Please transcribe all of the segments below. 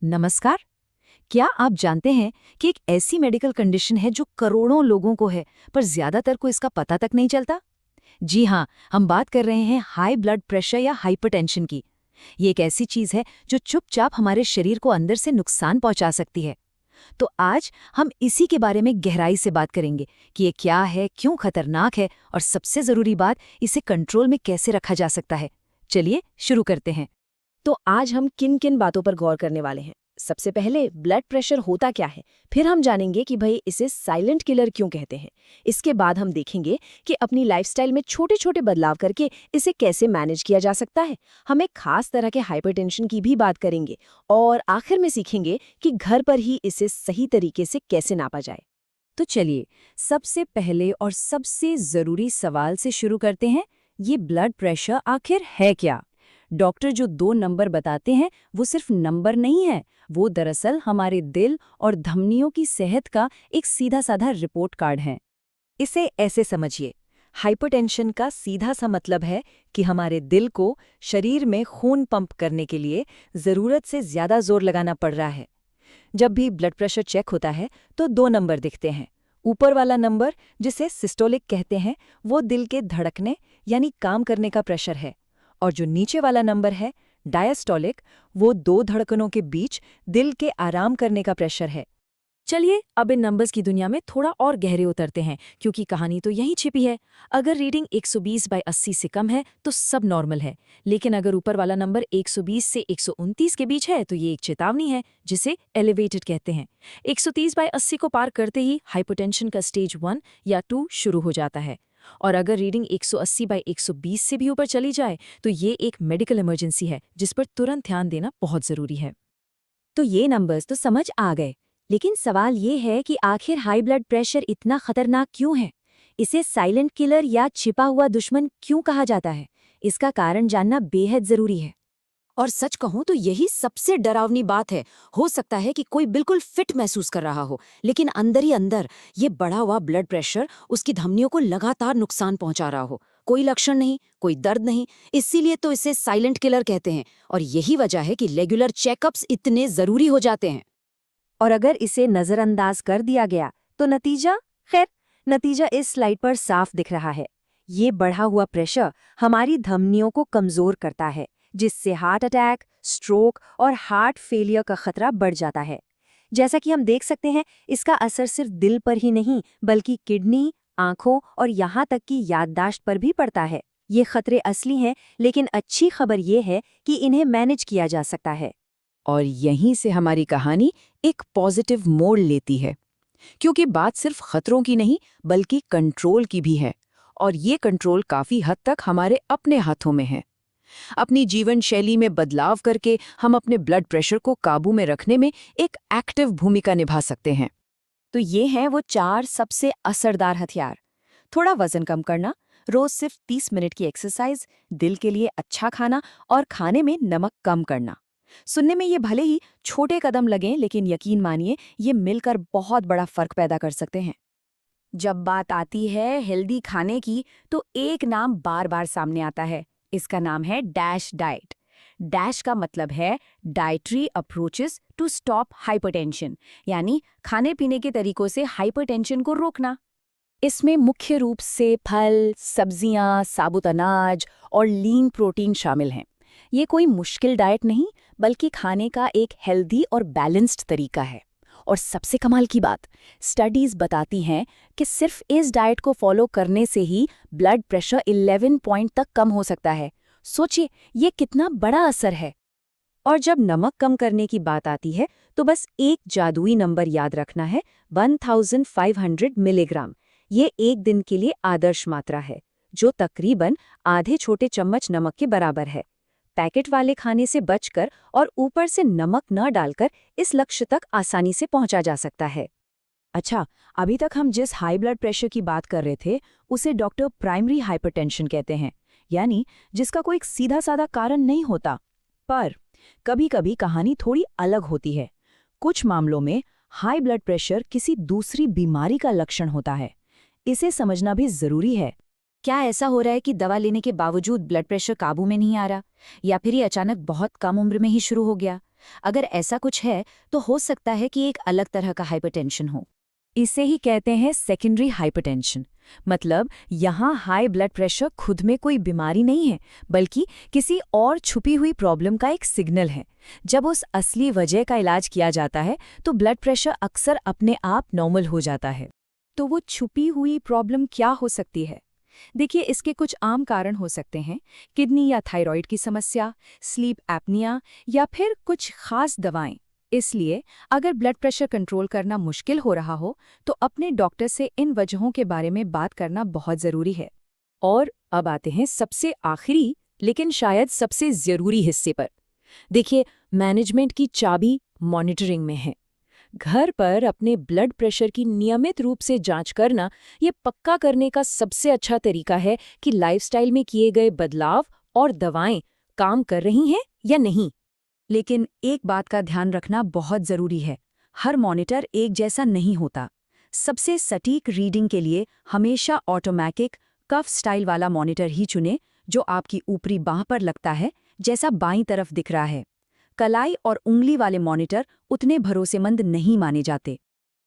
नमस्कार। क्या आप जानते हैं कि एक ऐसी मेडिकल कंडीशन है जो करोड़ों लोगों को है, पर ज्यादातर को इसका पता तक नहीं चलता? जी हाँ, हम बात कर रहे हैं हाई ब्लड प्रेशर या हाइपरटेंशन की। ये एक ऐसी चीज है जो चुपचाप हमारे शरीर को अंदर से नुकसान पहुंचा सकती है। तो आज हम इसी के बारे में गहराई से बात करेंगे कि ये क्या है, क्यों खतरनाक है और सबसे जरूरी बात, इसे कंट्रोल में कैसे रखा जा सकता है। चलिए शुरू करते हैं। तो आज हम किन किन बातों पर गौर करने वाले हैं। सबसे पहले ब्लड प्रेशर होता क्या है, फिर हम जानेंगे कि भाई इसे साइलेंट किलर क्यों कहते हैं। इसके बाद हम देखेंगे कि अपनी लाइफस्टाइल में छोटे छोटे बदलाव करके इसे कैसे मैनेज किया जा सकता है। हम एक खास तरह के हाइपरटेंशन की भी बात करेंगे और आखिर में सीखेंगे कि घर पर ही इसे सही तरीके से कैसे नापा जाए। तो चलिए सबसे पहले और सबसे जरूरी सवाल से शुरू करते हैं। ये ब्लड प्रेशर आखिर है क्या? डॉक्टर जो 2 नंबर बताते हैं वो सिर्फ नंबर नहीं है, वो दरअसल हमारे दिल और धमनियों की सेहत का एक सीधा साधा रिपोर्ट कार्ड है। इसे ऐसे समझिए, हाइपरटेंशन का सीधा सा मतलब है कि हमारे दिल को शरीर में खून पंप करने के लिए ज़रूरत से ज़्यादा जोर लगाना पड़ रहा है। जब भी ब्लड प्रेशर चेक होता है तो 2 नंबर दिखते हैं। ऊपर वाला नंबर, जिसे सिस्टोलिक कहते हैं, वो दिल के धड़कने यानी काम करने का प्रेशर है, और जो नीचे वाला नंबर है डायस्टोलिक, वो 2 धड़कनों के बीच दिल के आराम करने का प्रेशर है। चलिए अब इन नंबर्स की दुनिया में थोड़ा और गहरे उतरते हैं, क्योंकि कहानी तो यहीं छिपी है। अगर रीडिंग 120/80 से कम है तो सब नॉर्मल है, लेकिन अगर ऊपर वाला नंबर 120 से 129 के बीच है तो ये एक चेतावनी है, जिसे एलिवेटेड कहते हैं। 130/80 को पार करते ही हाइपरटेंशन का स्टेज 1 या 2 शुरू हो जाता है, और अगर रीडिंग 180/120 से भी ऊपर चली जाए तो ये एक मेडिकल इमरजेंसी है, जिस पर तुरंत ध्यान देना बहुत जरूरी है। तो ये नंबर्स तो समझ आ गए, लेकिन सवाल ये है कि आखिर हाई ब्लड प्रेशर इतना खतरनाक क्यों है? इसे साइलेंट किलर या छिपा हुआ दुश्मन क्यों कहा जाता है? इसका कारण जानना बेहद जरूरी है। और सच कहूं तो यही सबसे डरावनी बात है। हो सकता है कि कोई बिल्कुल फिट महसूस कर रहा हो, लेकिन अंदर ही अंदर ये बढ़ा हुआ ब्लड प्रेशर उसकी धमनियों को लगातार नुकसान पहुंचा रहा हो। कोई लक्षण नहीं, कोई दर्द नहीं, इसीलिए तो इसे साइलेंट किलर कहते हैं। और यही वजह है कि रेगुलर चेकअप्स इतने जरूरी हो जाते हैं। और अगर इसे नज़रअंदाज कर दिया गया तो नतीजा इस स्लाइड पर साफ दिख रहा है। ये बढ़ा हुआ प्रेशर हमारी धमनियों को कमज़ोर करता है, जिससे हार्ट अटैक, स्ट्रोक और हार्ट फेलियर का खतरा बढ़ जाता है। जैसा कि हम देख सकते हैं, इसका असर सिर्फ दिल पर ही नहीं बल्कि किडनी, आंखों और यहाँ तक कि याददाश्त पर भी पड़ता है। ये खतरे असली हैं, लेकिन अच्छी खबर ये है कि इन्हें मैनेज किया जा सकता है। और यहीं से हमारी कहानी एक पॉजिटिव मोड़ लेती है, क्योंकि बात सिर्फ खतरों की नहीं बल्कि कंट्रोल की भी है, और ये कंट्रोल काफी हद तक हमारे अपने हाथों में है। अपनी जीवन शैली में बदलाव करके हम अपने ब्लड प्रेशर को काबू में रखने में एक एक्टिव भूमिका निभा सकते हैं। तो ये हैं वो 4 सबसे असरदार हथियार। थोड़ा वजन कम करना, रोज सिर्फ 30 मिनट की एक्सरसाइज, दिल के लिए अच्छा खाना और खाने में नमक कम करना। सुनने में ये भले ही छोटे कदम लगें, लेकिन यकीन मानिए ये मिलकर बहुत बड़ा फर्क पैदा कर सकते हैं। जब बात आती है हेल्दी खाने की, तो एक नाम बार बार सामने आता है। इसका नाम है डैश डाइट। डैश का मतलब है dietary approaches to stop hypertension, यानी खाने पीने के तरीकों से हाइपरटेंशन को रोकना। इसमें मुख्य रूप से फल, सब्जियां, साबुत अनाज और लीन प्रोटीन शामिल हैं। ये कोई मुश्किल डाइट नहीं, बल्कि खाने का एक हेल्दी और बैलेंस्ड तरीका है। और सबसे कमाल की बात, स्टडीज बताती हैं कि सिर्फ इस डाइट को फॉलो करने से ही ब्लड प्रेशर 11 पॉइंट तक कम हो सकता है। सोचिए ये कितना बड़ा असर है। और जब नमक कम करने की बात आती है तो बस एक जादुई नंबर याद रखना है, 1500 मिलीग्राम। ये एक दिन के लिए आदर्श मात्रा है, जो तकरीबन आधे छोटे चम्मच नमक के बराबर है। पैकेट वाले खाने से बचकर और ऊपर से नमक न डालकर इस लक्ष्य तक आसानी से पहुंचा जा सकता है। अच्छा, अभी तक हम जिस हाई ब्लड प्रेशर की बात कर रहे थे उसे डॉक्टर प्राइमरी हाइपरटेंशन कहते हैं, यानी जिसका कोई सीधा साधा कारण नहीं होता। पर कभी-कभी कहानी थोड़ी अलग होती है। कुछ मामलों में हाई ब्लड प्रेशर किसी दूसरी बीमारी का लक्षण होता है। इसे समझना भी जरूरी है। क्या ऐसा हो रहा है कि दवा लेने के बावजूद ब्लड प्रेशर काबू में नहीं आ रहा, या फिर ये अचानक बहुत कम उम्र में ही शुरू हो गया? अगर ऐसा कुछ है तो हो सकता है कि एक अलग तरह का हाइपरटेंशन हो। इसे ही कहते हैं सेकेंडरी हाइपरटेंशन। मतलब यहाँ हाई ब्लड प्रेशर खुद में कोई बीमारी नहीं है, बल्कि किसी और छुपी हुई प्रॉब्लम का एक सिग्नल है। जब उस असली वजह का इलाज किया जाता है तो ब्लड प्रेशर अक्सर अपने आप नॉर्मल हो जाता है। तो वो छुपी हुई प्रॉब्लम क्या हो सकती है? देखिए, इसके कुछ आम कारण हो सकते हैं। किडनी या थायराइड की समस्या, स्लीप एपनिया या फिर कुछ खास दवाएं। इसलिए अगर ब्लड प्रेशर कंट्रोल करना मुश्किल हो रहा हो तो अपने डॉक्टर से इन वजहों के बारे में बात करना बहुत ज़रूरी है। और अब आते हैं सबसे आखिरी लेकिन शायद सबसे ज़रूरी हिस्से पर। देखिए, मैनेजमेंट की चाबी मॉनिटरिंग में है। घर पर अपने ब्लड प्रेशर की नियमित रूप से जांच करना ये पक्का करने का सबसे अच्छा तरीका है कि लाइफस्टाइल में किए गए बदलाव और दवाएं काम कर रही हैं या नहीं। लेकिन एक बात का ध्यान रखना बहुत ज़रूरी है, हर मॉनिटर एक जैसा नहीं होता। सबसे सटीक रीडिंग के लिए हमेशा ऑटोमेटिक कफ स्टाइल वाला मॉनिटर ही चुनें, जो आपकी ऊपरी बांह पर लगता है, जैसा बाईं तरफ दिख रहा है। कलाई और उंगली वाले मॉनिटर उतने भरोसेमंद नहीं माने जाते।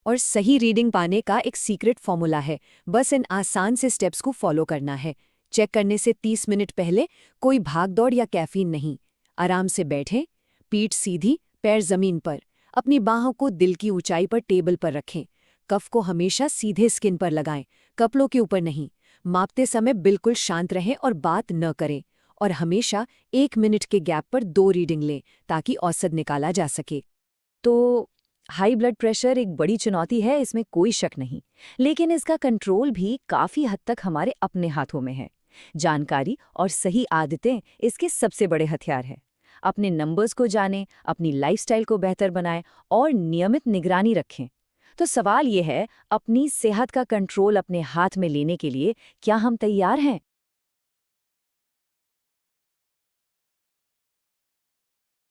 और सही रीडिंग पाने का एक सीक्रेट फॉर्मूला है, बस इन आसान से स्टेप्स को फॉलो करना है। चेक करने से 30 मिनट पहले कोई भागदौड़ या कैफीन नहीं। आराम से बैठें, पीठ सीधी, पैर जमीन पर। अपनी बाहों को दिल की ऊंचाई पर टेबल पर रखें। कफ को हमेशा सीधे स्किन पर लगाएं, कपड़ों के ऊपर नहीं। मापते समय बिल्कुल शांत रहें और बात न करें। और हमेशा 1 मिनट के गैप पर 2 रीडिंग लें ताकि औसत निकाला जा सके। तो हाई ब्लड प्रेशर एक बड़ी चुनौती है, इसमें कोई शक नहीं। लेकिन इसका कंट्रोल भी काफ़ी हद तक हमारे अपने हाथों में है। जानकारी और सही आदतें इसके सबसे बड़े हथियार हैं। अपने नंबर्स को जानें, अपनी लाइफस्टाइल को बेहतर बनाएं और नियमित निगरानी रखें। तो सवाल ये है, अपनी सेहत का कंट्रोल अपने हाथ में लेने के लिए क्या हम तैयार हैं?